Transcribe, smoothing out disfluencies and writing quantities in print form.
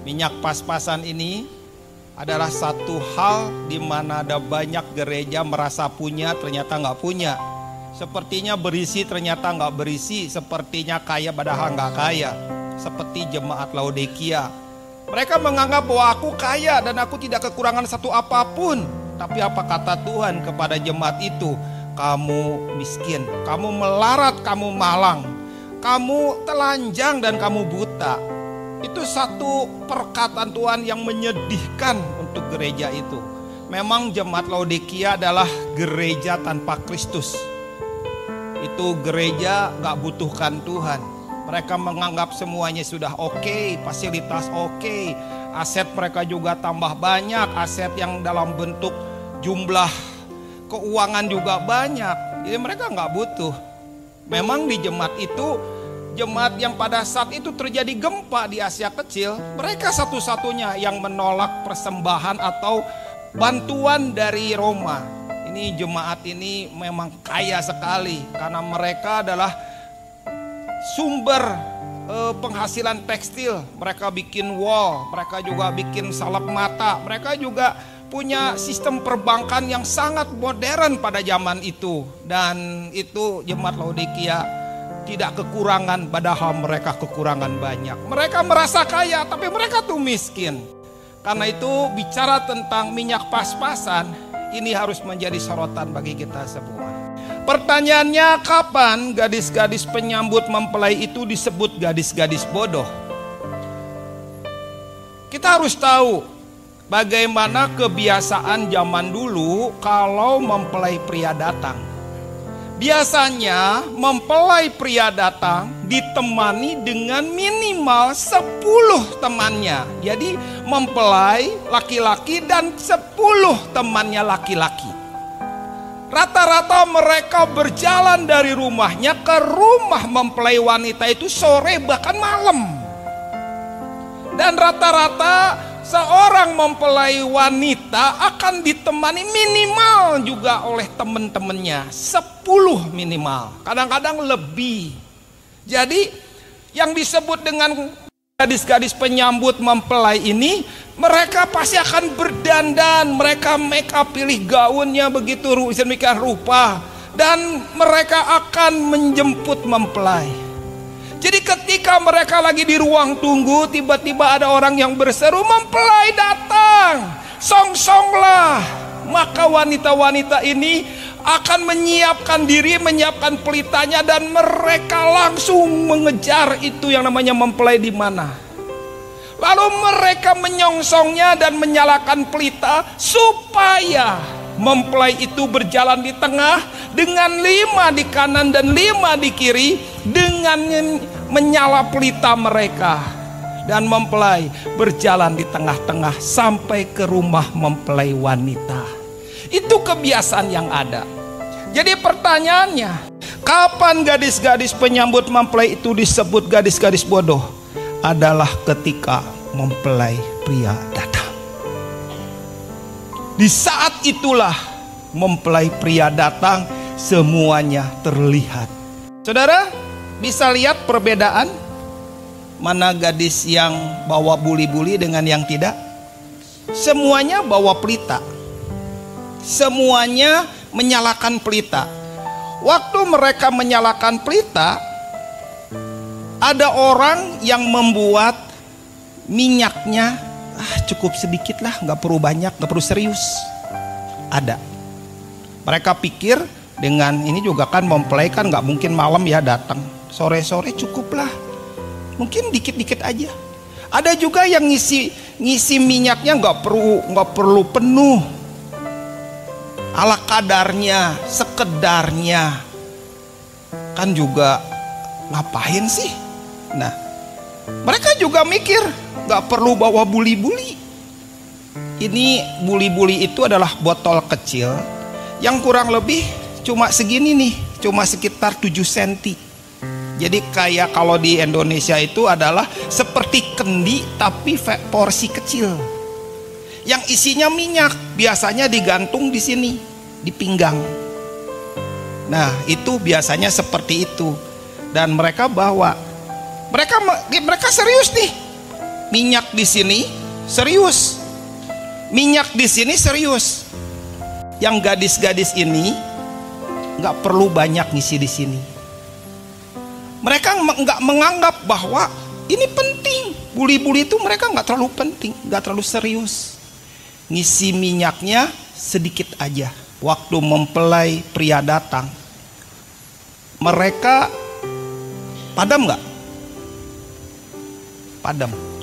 Minyak pas-pasan ini adalah satu hal di mana ada banyak gereja merasa punya, ternyata nggak punya. Sepertinya berisi, ternyata nggak berisi. Sepertinya kaya, padahal nggak kaya. Seperti jemaat Laodikia. Mereka menganggap bahwa aku kaya dan aku tidak kekurangan satu apapun. Tapi apa kata Tuhan kepada jemaat itu? Kamu miskin, kamu melarat, kamu malang, kamu telanjang dan kamu buta. Itu satu perkataan Tuhan yang menyedihkan untuk gereja itu. Memang jemaat Laodikia adalah gereja tanpa Kristus. Itu gereja gak butuhkan Tuhan. Mereka menganggap semuanya sudah oke, fasilitas oke, aset mereka juga tambah banyak, aset yang dalam bentuk jumlah keuangan juga banyak. Jadi mereka gak butuh. Memang di jemaat itu, jemaat yang pada saat itu terjadi gempa di Asia Kecil, mereka satu-satunya yang menolak persembahan atau bantuan dari Roma. Ini jemaat ini memang kaya sekali karena mereka adalah sumber penghasilan tekstil. Mereka bikin wall, mereka juga bikin salep mata, mereka juga punya sistem perbankan yang sangat modern pada zaman itu. Dan itu jemaat Laodikia tidak kekurangan, padahal mereka kekurangan banyak. Mereka merasa kaya, tapi mereka tuh miskin. Karena itu bicara tentang minyak pas-pasan, ini harus menjadi sorotan bagi kita semua. Pertanyaannya, kapan gadis-gadis penyambut mempelai itu disebut gadis-gadis bodoh? Kita harus tahu bagaimana kebiasaan zaman dulu kalau mempelai pria datang. Biasanya mempelai pria datang ditemani dengan minimal 10 temannya. Jadi mempelai laki-laki dan 10 temannya laki-laki. Rata-rata mereka berjalan dari rumahnya ke rumah mempelai wanita itu sore bahkan malam. Dan rata-rata seorang mempelai wanita akan ditemani minimal juga oleh teman-temannya, 10 minimal, kadang-kadang lebih. Jadi yang disebut dengan gadis-gadis penyambut mempelai ini, mereka pasti akan berdandan, mereka make up, pilih gaunnya begitu sedemikian rupa, dan mereka akan menjemput mempelai. Jadi ketika mereka lagi di ruang tunggu, tiba-tiba ada orang yang berseru, mempelai datang, song-songlah. Maka wanita-wanita ini akan menyiapkan diri, menyiapkan pelitanya, dan mereka langsung mengejar itu yang namanya mempelai di mana. Lalu mereka menyongsongnya dan menyalakan pelita supaya mempelai itu berjalan di tengah dengan 5 di kanan dan 5 di kiri dengan menyala pelita mereka, dan mempelai berjalan di tengah-tengah sampai ke rumah mempelai wanita. Itu kebiasaan yang ada. Jadi pertanyaannya, kapan gadis-gadis penyambut mempelai itu disebut gadis-gadis bodoh? Adalah ketika mempelai pria datang. Di saat itulah mempelai pria datang, semuanya terlihat. Saudara bisa lihat perbedaan mana gadis yang bawa buli-buli dengan yang tidak? Semuanya bawa pelita, semuanya menyalakan pelita. Waktu mereka menyalakan pelita, ada orang yang membuat minyaknya cukup sedikit lah, gak perlu banyak, gak perlu serius. Ada. Mereka pikir dengan ini juga kan mempelai kan gak mungkin malam ya datang, sore-sore cukup lah, mungkin dikit-dikit aja. Ada juga yang ngisi minyaknya gak perlu penuh, ala kadarnya, sekedarnya. Kan juga ngapain sih? Nah, mereka juga mikir gak perlu bawa buli-buli. Ini buli-buli itu adalah botol kecil yang kurang lebih cuma segini nih, cuma sekitar 7 cm. Jadi kayak kalau di Indonesia itu adalah seperti kendi tapi porsi kecil. Yang isinya minyak, biasanya digantung di sini, di pinggang. Nah, itu biasanya seperti itu. Dan mereka bawa, mereka serius nih. minyak di sini serius. Minyak di sini serius. Yang gadis-gadis ini nggak perlu banyak ngisi di sini. Mereka nggak menganggap bahwa ini penting. Buli-buli itu mereka nggak terlalu penting, nggak terlalu serius. Ngisi minyaknya sedikit aja. Waktu mempelai pria datang, mereka padam nggak? Padam.